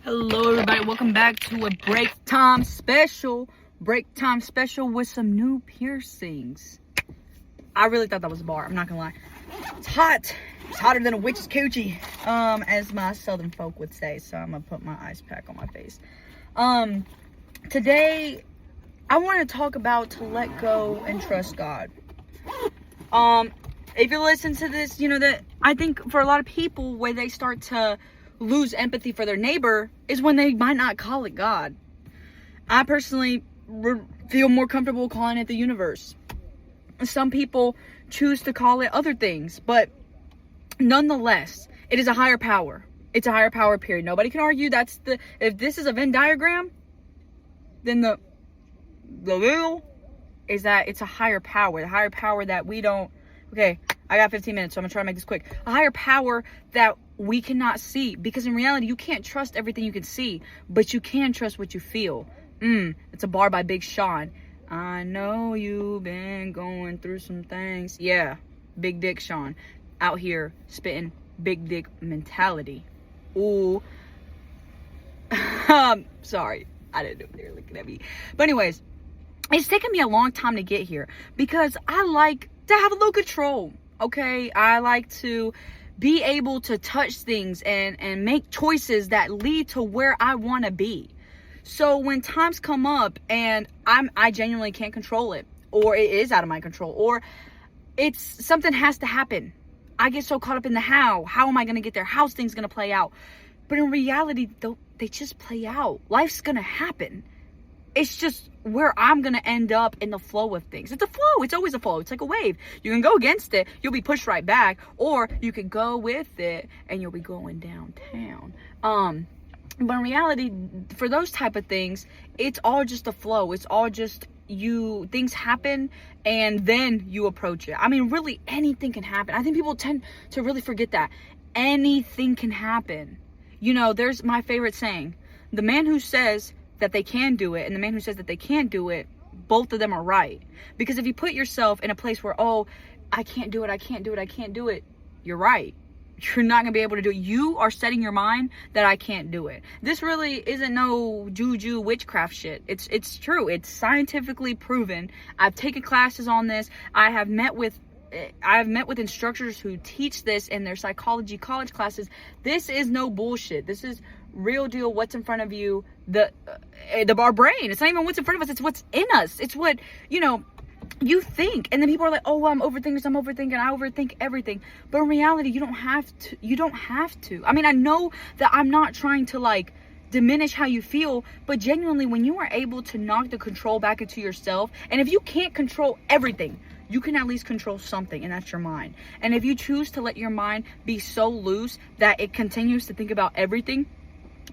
Hello everybody, welcome back to a break time special with some new piercings. I really thought that was a bar, I'm not gonna lie. It's hot. It's hotter than a witch's coochie, as my southern folk would say. So I'm gonna put my ice pack on my face. Today I want to talk about to let go and trust God. If you listen to this, you know that I think for a lot of people, where they start to lose empathy for their neighbor is when they might not call it God. I personally feel more comfortable calling it the universe. Some people choose to call it other things, but nonetheless, it is a higher power. It's a higher power, period. Nobody can argue if this is a Venn diagram, then the real is that it's a higher power. The higher power that we don't, okay, I got 15 minutes, so I'm gonna try to make this quick. A higher power that we cannot see, because in reality, you can't trust everything you can see, but you can trust what you feel. It's a bar by Big Sean. I know you've been going through some things. Yeah, Big Dick Sean out here spitting big dick mentality. Ooh. Sorry, I didn't know they were looking at me. But anyways, it's taken me a long time to get here because I like to have a little control. Okay, I like to be able to touch things and make choices that lead to where I want to be. So when times come up and I genuinely can't control it, or it is out of my control, or it's something has to happen, I get so caught up in the how am I going to get there? How's things going to play out? But in reality, they just play out. Life's going to happen. It's just where I'm going to end up in the flow of things. It's a flow. It's always a flow. It's like a wave. You can go against it. You'll be pushed right back. Or you can go with it and you'll be going downtown. But in reality, for those type of things, it's all just a flow. It's all just things happen and then you approach it. I mean, really anything can happen. I think people tend to really forget that. Anything can happen. You know, there's my favorite saying. The man who says that they can do it and the man who says that they can't do it, both of them are right. Because if you put yourself in a place where, oh, I can't do it, you're right. You're not gonna be able to do it. You are setting your mind that I can't do it. This really isn't no juju witchcraft shit. It's true. It's scientifically proven. I've taken classes on this. I've met with instructors who teach this in their psychology college classes. This is no bullshit. This is real deal. What's in front of you, our brain. It's not even what's in front of us. It's what's in us. It's what, you think. And then people are like, oh, well, I overthink everything. But in reality, you don't have to. I mean, I know that I'm not trying to diminish how you feel, but genuinely, when you are able to knock the control back into yourself, and if you can't control everything, you can at least control something, and that's your mind. And if you choose to let your mind be so loose that it continues to think about everything,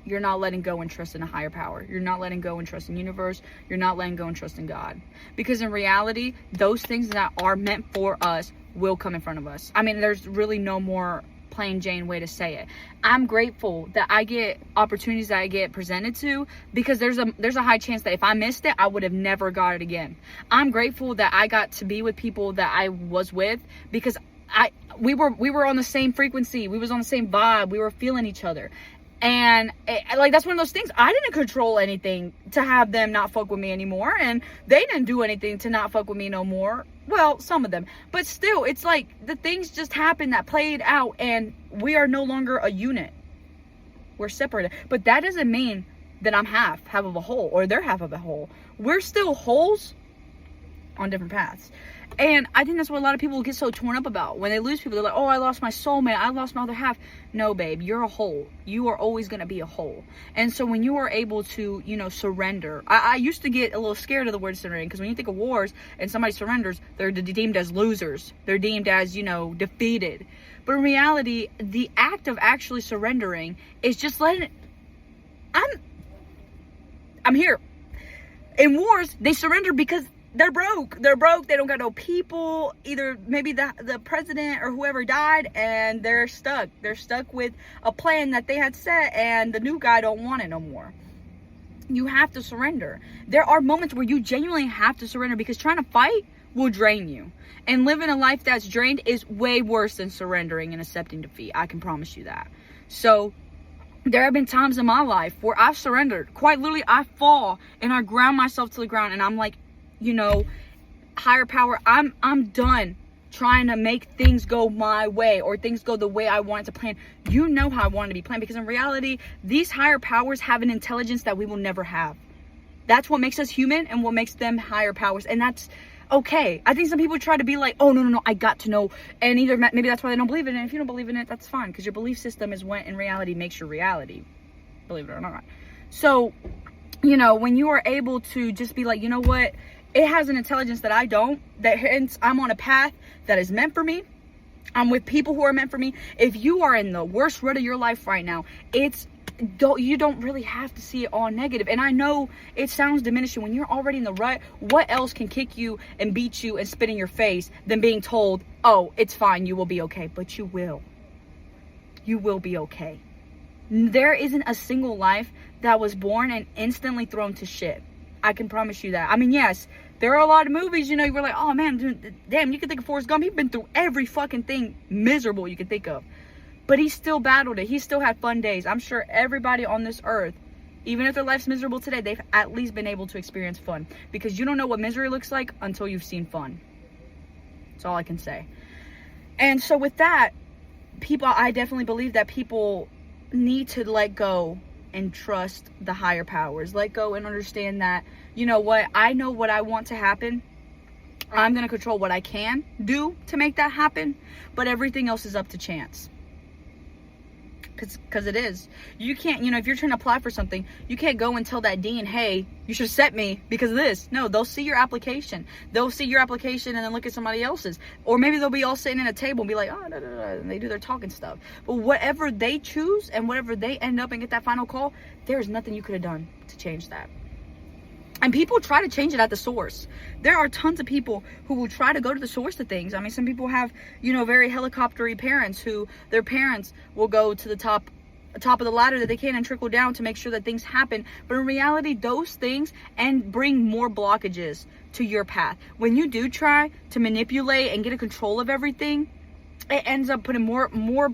you're not letting go and trust in a higher power. You're not letting go and trust in the universe. You're not letting go and trust in God. Because in reality, those things that are meant for us will come in front of us. I mean, there's really no more plain Jane way to say it. I'm grateful that I get opportunities that I get presented to, because there's a high chance that if I missed it, I would have never got it again. I'm grateful that I got to be with people that I was with, because we were on the same frequency. We was on the same vibe. We were feeling each other. And that's one of those things. I didn't control anything to have them not fuck with me anymore, and they didn't do anything to not fuck with me no more. Well, some of them, but still, it's like the things just happened that played out, and we are no longer a unit. We're separated, but that doesn't mean that I'm half of a whole, or they're half of a whole. We're still wholes on different paths. And I think that's what a lot of people get so torn up about. When they lose people, they're like, oh, I lost my soulmate, I lost my other half. No, babe, you're a whole. You are always going to be a whole. And so when you are able to, surrender, I used to get a little scared of the word surrendering, because when you think of wars and somebody surrenders, they're deemed as losers. They're deemed as, defeated. But in reality, the act of actually surrendering is just letting I'm here. In wars, they surrender because they're broke. They don't got no people. Either maybe the president or whoever died, and they're stuck. They're stuck with a plan that they had set, and the new guy don't want it no more. You have to surrender. There are moments where you genuinely have to surrender, because trying to fight will drain you. And living a life that's drained is way worse than surrendering and accepting defeat. I can promise you that. So There have been times in my life where I've surrendered. Quite literally, I fall and I ground myself to the ground, and I'm like, you know, higher power, I'm done trying to make things go my way or things go the way I want it to plan. You know how I want it to be planned, because in reality, these higher powers have an intelligence that we will never have. That's what makes us human and what makes them higher powers. And that's okay. I think some people try to be like, oh, no, I got to know. And either maybe that's why they don't believe in it. If you don't believe in it, that's fine, because your belief system is what in reality makes your reality, believe it or not. So, you know, when you are able to just be like, you know what? It has an intelligence that I don't, that hence I'm on a path that is meant for me. I'm with people who are meant for me. If you are in the worst rut of your life right now, you don't really have to see it all negative. And I know it sounds diminishing. When you're already in the rut, what else can kick you and beat you and spit in your face than being told, oh, it's fine, you will be okay. But you will. You will be okay. There isn't a single life that was born and instantly thrown to shit. I can promise you that. I mean, yes, there are a lot of movies, you know, you were like, oh man, dude, damn, you can think of Forrest Gump. He's been through every fucking thing miserable you can think of. But he still battled it. He still had fun days. I'm sure everybody on this earth, even if their life's miserable today, they've at least been able to experience fun. Because you don't know what misery looks like until you've seen fun. That's all I can say. And so with that, I definitely believe that people need to let go and trust the higher powers. Let go and understand that, you know what, I know what I want to happen. I'm going to control what I can do to make that happen. But everything else is up to chance. Because it is. You can't, you know, if you're trying to apply for something, you can't go and tell that dean, hey, you should accept me because of this. No, they'll see your application. They'll see your application and then look at somebody else's. Or maybe they'll be all sitting at a table and be like, oh, da, da, da, and they do their talking stuff. But whatever they choose and whatever they end up and get that final call, there's nothing you could have done to change that. And people try to change it at the source. There are tons of people who will try to go to the source of things. I mean, some people have, you know, very helicoptery parents who their parents will go to the top of the ladder that they can and trickle down to make sure that things happen. But in reality, those things bring more blockages to your path. When you do try to manipulate and get a control of everything, it ends up putting more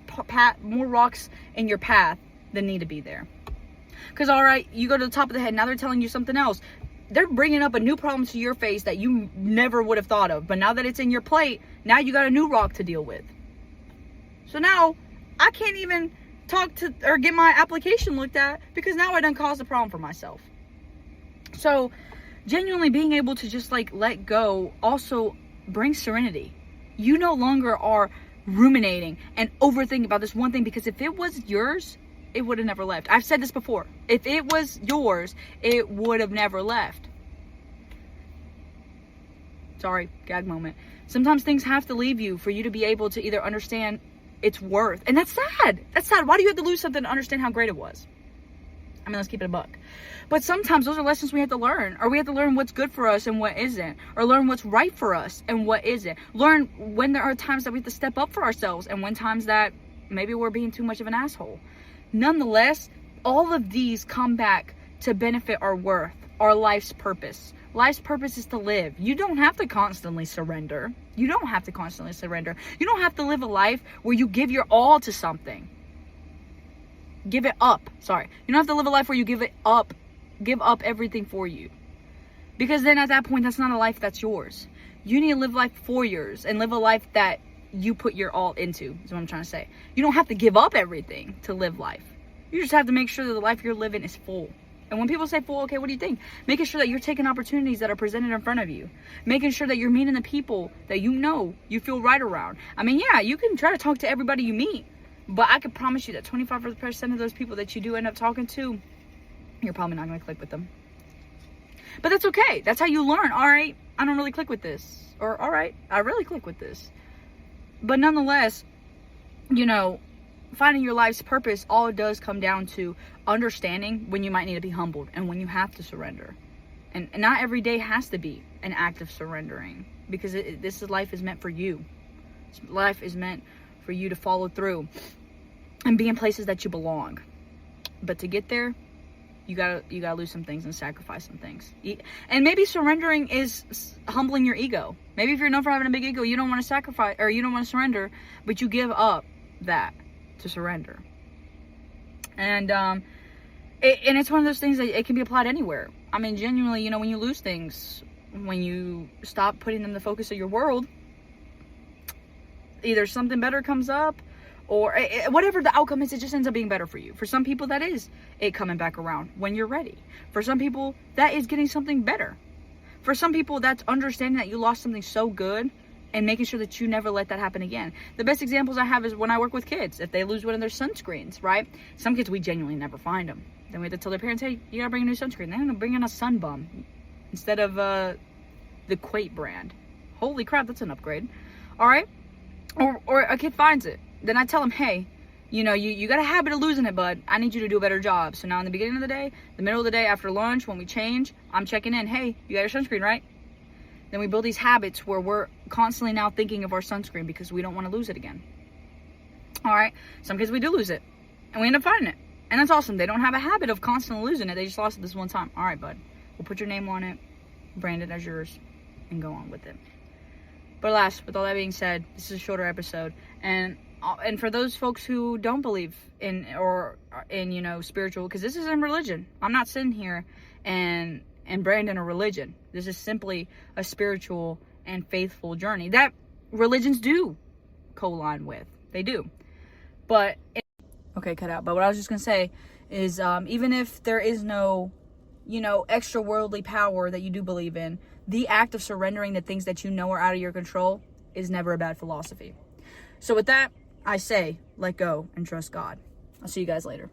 rocks in your path than need to be there. Because, all right, you go to the top of the head, now they're telling you something else. They're bringing up a new problem to your face that you never would have thought of. But now that it's in your plate, now you got a new rock to deal with. So now I can't even talk to or get my application looked at because now I done caused a problem for myself. So genuinely being able to just like let go also brings serenity. You no longer are ruminating and overthinking about this one thing, because if it was yours, it would have never left. I've said this before. If it was yours, it would have never left. Sorry, gag moment. Sometimes things have to leave you for you to be able to either understand its worth. And that's sad. That's sad. Why do you have to lose something to understand how great it was? I mean, let's keep it a buck. But sometimes those are lessons we have to learn. Or we have to learn what's good for us and what isn't. Or learn what's right for us and what isn't. Learn when there are times that we have to step up for ourselves and when times that maybe we're being too much of an asshole. Nonetheless, all of these come back to benefit our worth, our life's purpose. Life's purpose is to live. You don't have to constantly surrender. You don't have to constantly surrender. You don't have to live a life where you give your all to something. Give it up. Sorry. You don't have to live a life where you give it up. Give up everything for you. Because then at that point, that's not a life that's yours. You need to live life for yours and live a life that you put your all into, is what I'm trying to say. You don't have to give up everything to live life. You just have to make sure that the life you're living is full. And when people say full, okay, what do you think? Making sure that you're taking opportunities that are presented in front of you. Making sure that you're meeting the people that you know you feel right around. I mean, yeah, you can try to talk to everybody you meet, but I can promise you that 25% of those people that you do end up talking to, you're probably not going to click with them. But that's okay. That's how you learn. All right, I don't really click with this. Or, all right, I really click with this. But nonetheless, you know, finding your life's purpose, all it does come down to understanding when you might need to be humbled and when you have to surrender. And not every day has to be an act of surrendering, because life is meant for you. Life is meant for you to follow through and be in places that you belong. But to get there, you gotta lose some things and sacrifice some things. And maybe surrendering is humbling your ego. Maybe if you're known for having a big ego, you don't want to sacrifice, or you don't want to surrender, but you give up that to surrender. And and it's one of those things that it can be applied anywhere. I mean, genuinely, you know, when you lose things, when you stop putting them the focus of your world, either something better comes up, or whatever the outcome is, it just ends up being better for you. For some people, that is it coming back around when you're ready. For some people, that is getting something better. For some people, that's understanding that you lost something so good and making sure that you never let that happen again. The best examples I have is when I work with kids. If they lose one of their sunscreens, right? Some kids, we genuinely never find them. Then we have to tell their parents, hey, you gotta bring a new sunscreen. They're gonna bring in a Sun Bum instead of the Quate brand. Holy crap, that's an upgrade. All right? Or a kid finds it. Then I tell them, hey, you know, you got a habit of losing it, bud. I need you to do a better job. So now in the beginning of the day, the middle of the day, after lunch, when we change, I'm checking in. Hey, you got your sunscreen, right? Then we build these habits where we're constantly now thinking of our sunscreen because we don't want to lose it again. All right? Some kids, we do lose it. And we end up finding it. And that's awesome. They don't have a habit of constantly losing it. They just lost it this one time. All right, bud. We'll put your name on it, brand it as yours, and go on with it. But alas, with all that being said, this is a shorter episode. And for those folks who don't believe in you know, spiritual, because this isn't religion. I'm not sitting here and branding a religion. This is simply a spiritual and faithful journey that religions do co-align with. They do. But okay, cut out. But what I was just gonna say is, even if there is no, you know, extra worldly power that you do believe in, the act of surrendering the things that you know are out of your control is never a bad philosophy. So with that, I say, let go and trust God. I'll see you guys later.